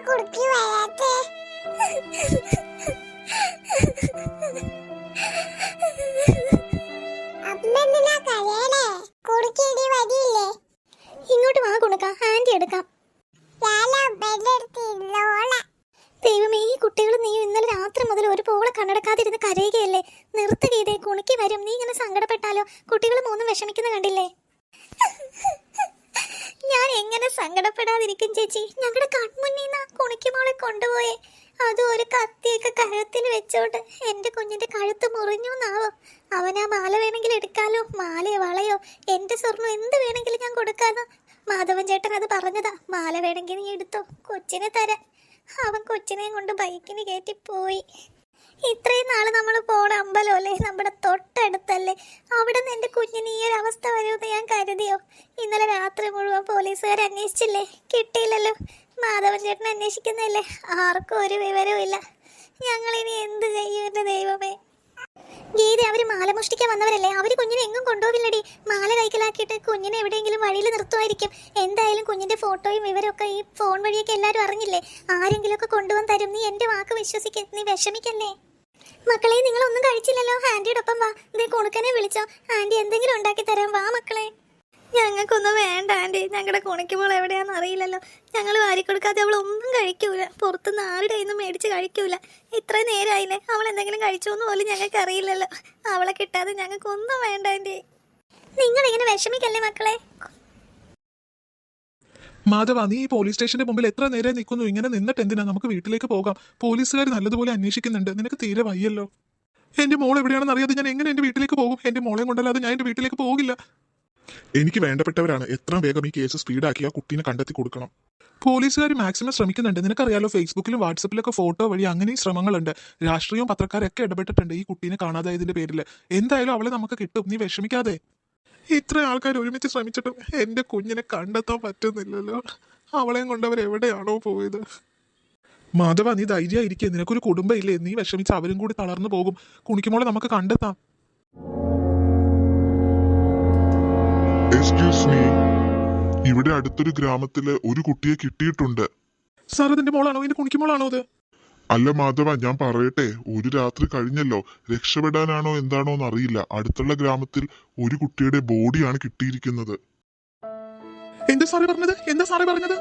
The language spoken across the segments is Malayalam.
കുടുക്കി വരാത്തെ? അമ്മ എന്തിനാ കരയണേ? കുടുക്കിടി വരില്ലേ? ഇങ്ങോട്ട് വാ കുണുക്ക, ഹാൻഡി എടുക്കാം. ദൈവമേ, ഈ കുട്ടികൾ നീ ഇന്നലെ രാത്രി മുതൽ ഒരു പോളെ കണ്ണടക്കാതിരുന്ന് കരയുകയല്ലേ. നിർത്തുകയതേ, കുണുക്കി വരും. നീ ഇങ്ങനെ സങ്കടപ്പെട്ടാലോ? കുട്ടികൾ മൂന്നും വിഷമിക്കുന്ന കണ്ടില്ലേ? ഞാൻ എങ്ങനെ സങ്കടപ്പെടാതിരിക്കും ചേച്ചി? ഞങ്ങളുടെ കൺമുന്നീന്നാ കുണിക്ക് മോളെ കൊണ്ടുപോയേ. അതും ഒരു കത്തിയൊക്കെ കഴുത്തിൽ വെച്ചോണ്ട്. എന്റെ കുഞ്ഞിന്റെ കഴുത്ത് മുറിഞ്ഞു എന്നാവോ? അവനാ മാല വേണമെങ്കിൽ എടുക്കാലോ, മാലയോ വളയോ എന്റെ സ്വർണ്ണം എന്ത് വേണമെങ്കിലും ഞാൻ കൊടുക്കാന്നോ. മാധവൻ ചേട്ടൻ അത് പറഞ്ഞതാ. മാല വേണമെങ്കിൽ നീ എടുത്തോ, കൊച്ചിനെ തരാം. അവൻ കൊച്ചിനെയും കൊണ്ട് ബൈക്കിന് കയറ്റി പോയി. ഇത്രയും നാള് നമ്മൾ പോണ അമ്പലമല്ലേ, നമ്മുടെ തൊട്ടടുത്തല്ലേ. അവിടെ നിന്ന് എന്റെ കുഞ്ഞിന് ഈ ഒരു അവസ്ഥ വരുമെന്ന് ഞാൻ കരുതിയോ? ഇന്നലെ രാത്രി മുഴുവൻ പോലീസുകാർ അന്വേഷിച്ചില്ലേ, കിട്ടിയില്ലല്ലോ. മാധവൻ ചേട്ടൻ അന്വേഷിക്കുന്നല്ലേ, ആർക്കും ഒരു വിവരവും ഇല്ല. ഞങ്ങളിനി എന്ത് ചെയ്യും എന്റെ ദൈവമേ? ഗീത, അവര് മാല മോഷ്ടിക്കാൻ വന്നവരല്ലേ. അവര് കുഞ്ഞിനെ എങ്ങും കൊണ്ടുപോകില്ലടി. മാല കൈക്കലാക്കിയിട്ട് കുഞ്ഞിനെ എവിടെയെങ്കിലും വഴിയിൽ നിർത്തുമായിരിക്കും. എന്തായാലും കുഞ്ഞിന്റെ ഫോട്ടോയും വിവരമൊക്കെ ഈ ഫോൺ വഴിയൊക്കെ എല്ലാവരും അറിഞ്ഞില്ലേ. ആരെങ്കിലും ഒക്കെ കൊണ്ടുവന്ന് തരും. നീ എന്റെ വാക്ക് വിശ്വസിക്ക, നീ വിഷമിക്കല്ലേ. മക്കളെ, നിങ്ങളൊന്നും കഴിച്ചില്ലല്ലോ. ആന്റിയുടെ ഒപ്പം വാ. ഇതേ കുണുക്കനെ വിളിച്ചോ, ആന്റി എന്തെങ്കിലും ഉണ്ടാക്കി തരാം. വാ മക്കളെ. ഞങ്ങൾക്കൊന്നും വേണ്ട ആന്റി. ഞങ്ങളുടെ കുണയ്ക്കുമ്പോൾ എവിടെയാന്ന് അറിയില്ലല്ലോ. ഞങ്ങൾ വാരി കൊടുക്കാതെ അവൾ ഒന്നും കഴിക്കൂല. പുറത്തുനിന്ന് ആരുടെ കയ്യിൽ മേടിച്ച് കഴിക്കൂല. ഇത്രയും നേരമായില്ലേ, അവൾ എന്തെങ്കിലും കഴിച്ചോന്ന് പോലും ഞങ്ങൾക്ക് അറിയില്ലല്ലോ. അവളെ കിട്ടാതെ ഞങ്ങൾക്കൊന്നും വേണ്ട ആന്റി. നിങ്ങളിങ്ങനെ വിഷമിക്കല്ലേ മക്കളെ. മാധവ, നീ ഈ പോലീസ് സ്റ്റേഷന്റെ മുമ്പിൽ എത്ര നേരം നിൽക്കുന്നു? ഇങ്ങനെ നിന്നിട്ട് എന്തിനാ? നമുക്ക് വീട്ടിലേക്ക് പോകാം. പോലീസുകാർ നല്ലതുപോലെ അന്വേഷിക്കുന്നുണ്ട്. നിനക്ക് തീരെ വയ്യല്ലോ. എന്റെ മോൾ എവിടെയാണെന്ന് അറിയാതെ ഞാൻ എങ്ങനെ എന്റെ വീട്ടിലേക്ക് പോകും? എന്റെ മോളെ കൊണ്ടല്ലാതെ ഞാൻ എന്റെ വീട്ടിലേക്ക് പോകില്ല. എനിക്ക് വേണ്ടപ്പെട്ടവരാണ്. എത്ര വേഗം ഈ കേസ് സ്പീഡാക്കി ആ കുട്ടീനെ കണ്ടെത്തി കൊടുക്കണം. പോലീസുകാർ മാക്സിമം ശ്രമിക്കുന്നുണ്ട്. നിനക്കറിയാലോ, ഫേസ്ബുക്കിലും വാട്സപ്പിലൊക്കെ ഫോട്ടോ വഴി അങ്ങനെയും ശ്രമങ്ങളുണ്ട്. രാഷ്ട്രീയവും പത്രക്കാരൊക്കെ ഇടപെട്ടിട്ടുണ്ട് ഈ കുട്ടീനെ കാണാതായതിന്റെ പേരിൽ. എന്തായാലും അവളെ നമുക്ക് കിട്ടും, നീ വിഷമിക്കാതെ. ഇത്ര ആൾക്കാർ ഒരുമിച്ച് ശ്രമിച്ചിട്ടും എന്റെ കുഞ്ഞിനെ കണ്ടെത്താൻ പറ്റുന്നില്ലല്ലോ. അവളെയും കൊണ്ട് അവരെവിടെയാണോ പോയത്? മാധവ, നീ ധൈര്യമായിരിക്കുക. നിനക്കൊരു കുടുംബം ഇല്ലേ? നീ വിഷമിച്ച് അവരും കൂടി തളർന്നു പോകും. കുണിക്കുമോളെ നമുക്ക് കണ്ടെത്താം. എക്സ്ക്യൂസ് മീ, ഇവിടെ അടുത്തൊരു ഗ്രാമത്തില് ഒരു കുട്ടിയെ കിട്ടിയിട്ടുണ്ട്. സാർ, ഇതിന്റെ മോളാണോ? ഇതിന്റെ കുണിക്കുമോളാണോ അത്? അല്ല മാധവ, ഞാൻ പറയട്ടെ, ഒരു രാത്രി കഴിഞ്ഞല്ലോ. രക്ഷപ്പെടാനാണോ എന്താണോ എന്നറിയില്ല. അടുത്തുള്ള ഗ്രാമത്തിൽ ഒരു കുട്ടിയുടെ ബോഡിയാണ് കിട്ടിയിരിക്കുന്നത്. എന്താ സാറേ പറഞ്ഞത്? എന്താ സാറേ പറഞ്ഞത്?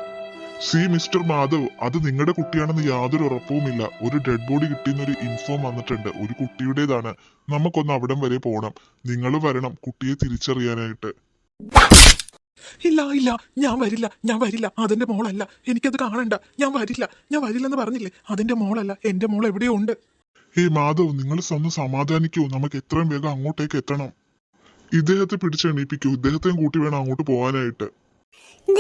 സി മിസ്റ്റർ മാധവ്, അത് നിങ്ങളുടെ കുട്ടിയാണെന്ന് യാതൊരു ഉറപ്പുമില്ല. ഒരു ഡെഡ് ബോഡി കിട്ടിയെന്നൊരു ഇൻഫോം വന്നിട്ടുണ്ട്. ഒരു കുട്ടിയുടേതാണ്. നമുക്കൊന്ന് അവിടം വരെ പോകണം. നിങ്ങൾ വരണം കുട്ടിയെ തിരിച്ചറിയാനായിട്ട്. ഇല്ല ഇല്ല, ഞാൻ വരില്ല. അതെന്റെ മോളല്ല. എനിക്കത് കാണണ്ട. ഞാൻ വരില്ലെന്ന് പറഞ്ഞില്ലേ. അതെന്റെ മോളല്ല. എന്റെ മോൾ എവിടെയോ ഉണ്ട്. മാധവ്, നിങ്ങൾ ഒന്ന് സമാധാനിക്കൂ. നമുക്ക് എത്രയും വേഗം അങ്ങോട്ടേക്ക് എത്തണം. ഇദ്ദേഹത്തെ പിടിച്ചെണീപ്പിക്കൂ. ഇദ്ദേഹത്തെയും കൂട്ടി വേണം അങ്ങോട്ട് പോകാനായിട്ട്.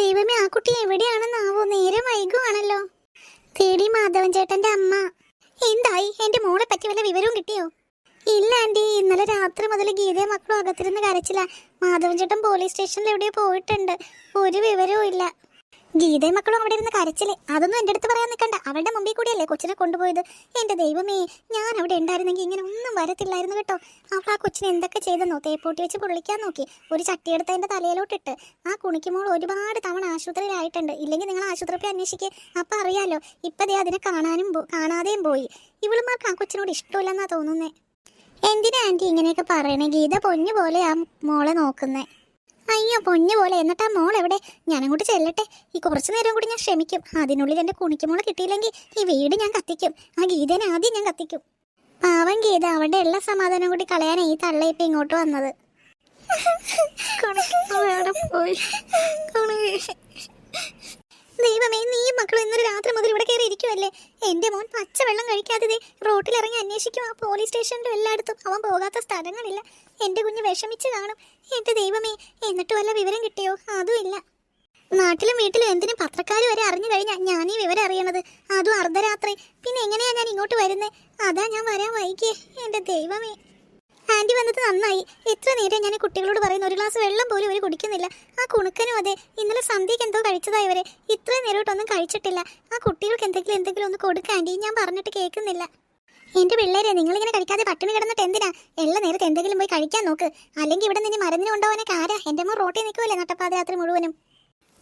ദൈവമേ, ആ കുട്ടി എവിടെയാണെന്നാവോ? നേരം വൈകുവാണല്ലോ. തേടി മാധവൻ ചേട്ടന്റെ അമ്മ. എന്തായി? എന്റെ മോളെ പറ്റി വല്ല വിവരവും കിട്ടിയോ? ഇല്ല ആന്റി, ഇന്നലെ രാത്രി മുതൽ ഗീതയും മക്കളും അകത്തിരുന്ന് കരച്ചില്ല. മാധവൻ ചേട്ടൻ പോലീസ് സ്റ്റേഷനിൽ എവിടെയോ പോയിട്ടുണ്ട്. ഒരു വിവരവും ഇല്ല. ഗീതയും മക്കളും അവിടെ ഇരുന്ന് കരച്ചില്ലേ. അതൊന്നും എൻ്റെ അടുത്ത് പറയാൻ നിൽക്കണ്ട. അവളുടെ മുമ്പിൽ കൂടിയല്ലേ കൊച്ചിനെ കൊണ്ടുപോയത്. എൻ്റെ ദൈവമേ, ഞാൻ അവിടെ ഉണ്ടായിരുന്നെങ്കിൽ ഇങ്ങനെ ഒന്നും വരത്തില്ലായിരുന്നു കേട്ടോ. അവൾ ആ കൊച്ചിനെ എന്തൊക്കെ ചെയ്തെന്നോ? തേപ്പൂട്ടി വെച്ച് പൊള്ളിക്കാൻ നോക്കി. ഒരു ചട്ടിയെടുത്ത് അതിൻ്റെ തലയിലോട്ടിട്ട്. ആ കുണിക്കുമോൾ ഒരുപാട് തവണ ആശുപത്രിയിലായിട്ടുണ്ട്. ഇല്ലെങ്കിൽ നിങ്ങൾ ആശുപത്രിയിൽ അന്വേഷിക്കുക. അപ്പം അറിയാലോ. ഇപ്പം ദേ അതിനെ കാണാതെയും പോയി. ഇവളുമാർക്ക് ആ കൊച്ചിനോട് ഇഷ്ടമില്ലെന്നാ തോന്നുന്നേ. എന്തിനാ ആന്റി ഇങ്ങനെയൊക്കെ പറയണേ? ഗീത പൊന്നു പോലെ ആ മോളെ നോക്കുന്നേ. അയ്യോ, പൊന്നു പോലെ. എന്നിട്ട് ആ മോൾ എവിടെ? ഞാനങ്ങോട്ട് ചെല്ലട്ടെ. ഈ കുറച്ചു നേരം കൂടി ഞാൻ ശ്രമിക്കും. അതിനുള്ളിൽ എൻ്റെ കുണിക്കുമോളെ കിട്ടിയില്ലെങ്കിൽ ഈ വീട് ഞാൻ കത്തിക്കും. ആ ഗീതനെ ആദ്യം ഞാൻ കത്തിക്കും. പാവം ഗീത, അവളുടെ എല്ലാ സമാധാനം കൂടി കളയാനാണ് ഈ തള്ള ഇപ്പം ഇങ്ങോട്ട് വന്നത്. പോയി. ദൈവമേ, നീ മക്കളും ഇന്നൊരു രാത്രി മുതൽ ഇവിടെ കയറി ഇരിക്കുമല്ലേ? എൻ്റെ മോൻ പച്ചവെള്ളം കഴിക്കാതെ റോട്ടിലിറങ്ങി അന്വേഷിക്കും. ആ പോലീസ് സ്റ്റേഷനിലും എല്ലായിടത്തും. അവൻ പോകാത്ത സ്ഥലങ്ങളില്ല. എൻ്റെ കുഞ്ഞ് വിഷമിച്ച് കാണും. എൻ്റെ ദൈവമേ, എന്നിട്ട് വല്ല വിവരം കിട്ടിയോ? അതും ഇല്ല. നാട്ടിലും വീട്ടിലും എന്തിനും പത്രക്കാർ വരെ അറിഞ്ഞു കഴിഞ്ഞാൽ ഞാൻ ഈ വിവരം അറിയണത്. അതും അർദ്ധരാത്രി. പിന്നെ എങ്ങനെയാ ഞാൻ ഇങ്ങോട്ട് വരുന്നത്? അതാ ഞാൻ വരാൻ വൈകിയേ. എൻ്റെ ദൈവമേ. ആന്റി വന്നത് നന്നായി. എത്ര നേരം ഞാൻ കുട്ടികളോട് പറയുന്നു, ഒരു ഗ്ലാസ് വെള്ളം പോലും അവർ കുടിക്കുന്നില്ല. ആ കുണുക്കനും അതെ. ഇന്നലെ സന്ധ്യയ്ക്ക് എന്തോ കഴിച്ചതായി അവരെ. ഇത്രയും നേരമായിട്ടൊന്നും കഴിച്ചിട്ടില്ല. ആ കുട്ടികൾക്ക് എന്തെങ്കിലും ഒന്ന് കൊടുക്കുക ആന്റി. ഞാൻ പറഞ്ഞിട്ട് കേൾക്കുന്നില്ല. എന്റെ പിള്ളേരെ, നിങ്ങളിങ്ങനെ കഴിക്കാതെ പട്ടിണി കിടന്നിട്ട് എന്തിനാ? എല്ലാ നേരത്തെ എന്തെങ്കിലും പോയി കഴിക്കാൻ നോക്ക്. അല്ലെങ്കിൽ ഇവിടെ നിന്ന് മരുന്നിന് കൊണ്ടുപോകാനൊക്കെ ആരാ? എൻ്റെ മോൻ റോട്ടിൽ നിൽക്കുമല്ലേ നട്ടപ്പാതിരാത്രി മുഴുവനും.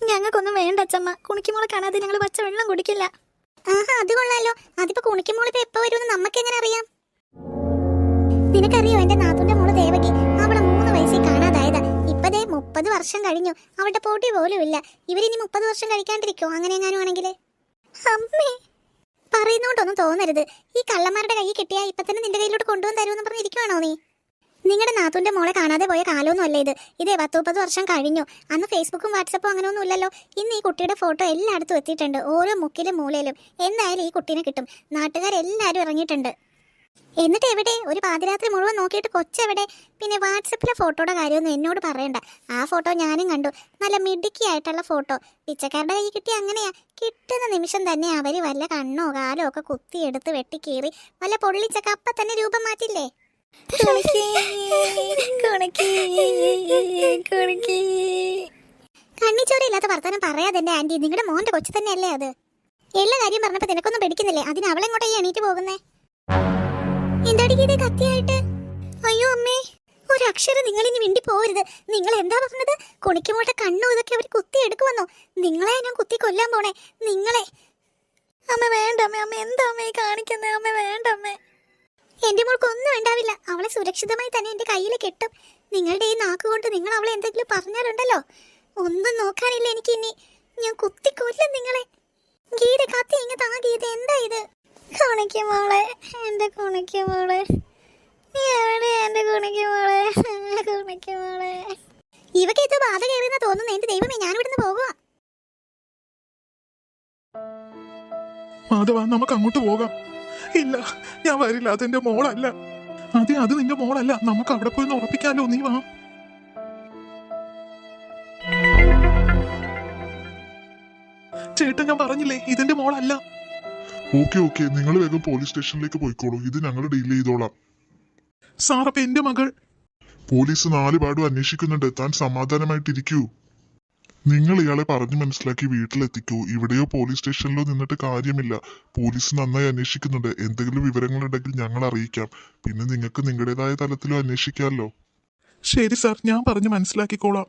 ഞങ്ങൾക്കൊന്നും വേണ്ട അച്ചമ്മ. കുണിക്കുമോളെ കാണാതെ ഞങ്ങൾ പച്ച വെള്ളം കുടിക്കില്ല. ആഹാ, അത് കൊള്ളാലോ. അതിപ്പോ കുണിക്കുമോളിപ്പോ എപ്പോ വരുമെന്ന് നമുക്ക് എങ്ങനെ അറിയാം? നിനക്കറിയോ എന്റെ നാത്തൂന്റെ മോള് ദേവകി, അവളെ 3 വയസ്സിൽ കാണാതായതാ. ഇപ്പതേ 30 വർഷം കഴിഞ്ഞു, അവളുടെ പൊടി പോലും ഇല്ല. ഇവരിനി 30 വർഷം കഴിക്കാണ്ടിരിക്കോ അങ്ങനെ എങ്ങാനും ആണെങ്കില്? അമ്മേ, പറയുന്നോണ്ടൊന്നും തോന്നരുത്. ഈ കള്ളന്മാരുടെ കൈ കിട്ടിയാ ഇപ്പൊ തന്നെ നിന്റെ കയ്യിലോട്ട് കൊണ്ടുവന്ന് തരുമെന്ന് പറഞ്ഞിരിക്കുവാണോ നീ? നിങ്ങളുടെ നാത്തൂന്റെ മോളെ കാണാതെ പോയ കാലമൊന്നും അല്ല ഇത്. ഇതേ 10-30 വർഷം കഴിഞ്ഞു. അന്ന് ഫേസ്ബുക്കും വാട്സപ്പും അങ്ങനെയൊന്നും ഇല്ലല്ലോ. ഇന്ന് ഈ കുട്ടിയുടെ ഫോട്ടോ എല്ലായിടത്തും എത്തിയിട്ടുണ്ട്, ഓരോ മുക്കിലും മൂലയിലും. എന്തായാലും ഈ കുട്ടീനെ കിട്ടും. നാട്ടുകാരെല്ലാരും ഇറങ്ങിയിട്ടുണ്ട്. എന്നിട്ട് എവിടെ? ഒരു പാതിരാത്രി മുഴുവൻ നോക്കിയിട്ട് കൊച്ചെവിടെ? പിന്നെ വാട്സപ്പിലെ ഫോട്ടോയുടെ കാര്യമൊന്നും എന്നോട് പറയണ്ട. ആ ഫോട്ടോ ഞാനും കണ്ടു, നല്ല മിടുക്കി ആയിട്ടുള്ള ഫോട്ടോ. പിച്ചക്കാരുടെ കൈ കിട്ടി അങ്ങനെയാ. കിട്ടുന്ന നിമിഷം തന്നെ അവര് വല്ല കണ്ണോ കാലോ ഒക്കെ കുത്തിയെടുത്ത് വെട്ടിക്കീറി വല്ല പൊള്ളിച്ചൊക്കെ അപ്പൊ തന്നെ രൂപം മാറ്റില്ലേ? കണ്ണിച്ചോരയില്ലാത്ത വർത്തമാനം പറയാതെ എന്റെ ആന്റി. നിങ്ങളുടെ മോന്റെ കൊച്ചു തന്നെയല്ലേ അത്? എല്ലാ കാര്യം പറഞ്ഞപ്പോ നിനക്കൊന്നും പിടിക്കുന്നില്ലേ? അതിന് അവളെങ്ങോട്ടാ എണീറ്റ് പോകുന്നേ? എന്താടി ഗീത കത്തിയായിട്ട്? അയ്യോ അമ്മേ, ഒരക്ഷരം നിങ്ങൾ ഇനി മിണ്ടി പോകരുത്. നിങ്ങൾ എന്താ പറഞ്ഞത്? കുണിക്കുമോട്ടെ കണ്ണു ഇതൊക്കെ അവർ കുത്തി എടുക്കുവന്നോ? നിങ്ങളെ ഞാൻ കുത്തി കൊല്ലാൻ പോണേ, നിങ്ങളെ. അമ്മ വേണ്ടമ്മേ, അമ്മ എന്താ അമ്മ കാണിക്കുന്നേ? അമ്മ വേണ്ടമ്മേ. എന്റെ മോൾക്കൊന്നും ഉണ്ടാവില്ല. അവളെ സുരക്ഷിതമായി തന്നെ എന്റെ കയ്യിൽ കെട്ടും. നിങ്ങളുടെ ഈ നാക്കുകൊണ്ട് നിങ്ങൾ അവളെ എന്തെങ്കിലും പറഞ്ഞാലുണ്ടല്ലോ, ഒന്നും നോക്കാനില്ല എനിക്ക് ഇനി. ഞാൻ കുത്തിക്കൊല്ലും നിങ്ങളെ. ഗീത കത്തി ഇങ്ങ താ ഗീത. എന്താ ഇത്? കുണിക്കുമോളെ, എന്റെ കുണിക്കുമോളെ, നീ എവിടെ? എന്റെ കുണിക്കുമോളെ, കുണിക്കുമോളെ. ഇവക്ക് ഇത് ബാധ കയറിയെന്ന് തോന്നുന്നു. എന്റെ ദൈവമേ, ഞാൻ ഇവിടുന്ന് പോകുക. മാധവ, നമുക്ക് അങ്ങോട്ട് പോകാം. ഇല്ല, ഞാൻ വരില്ല. അതെന്റെ മോളല്ല. അതെ, അത് നിന്റെ മോളല്ല. നമുക്ക് അവിടെ പോയി ഉറപ്പിക്കാലോ. നീ വാ. ചേട്ടൻ, ഞാൻ പറഞ്ഞില്ലേ ഇതെന്റെ മോളല്ല. ഓക്കെ, നിങ്ങൾ വേഗം പോലീസ് സ്റ്റേഷനിലേക്ക് പോയിക്കോളൂ. ഇത് ഞങ്ങൾ ഡീൽ ചെയ്തോളാം. സാർ, അപ്പൊ എന്റെ മകൾ? പോലീസ് 4 പാടും അന്വേഷിക്കുന്നുണ്ട്. താൻ സമാധാനമായിട്ടിരിക്കൂ. നിങ്ങൾ ഇയാളെ പറഞ്ഞു മനസ്സിലാക്കി വീട്ടിലെത്തിക്കൂ. ഇവിടെയോ പോലീസ് സ്റ്റേഷനിലോ നിന്നിട്ട് കാര്യമില്ല. പോലീസ് നന്നായി അന്വേഷിക്കുന്നുണ്ട്. എന്തെങ്കിലും വിവരങ്ങളുണ്ടെങ്കിൽ ഞങ്ങൾ അറിയിക്കാം. പിന്നെ നിങ്ങൾക്ക് നിങ്ങളുടേതായ തലത്തിലും അന്വേഷിക്കാമല്ലോ. ശരി സാർ, ഞാൻ പറഞ്ഞു മനസ്സിലാക്കിക്കോളാം.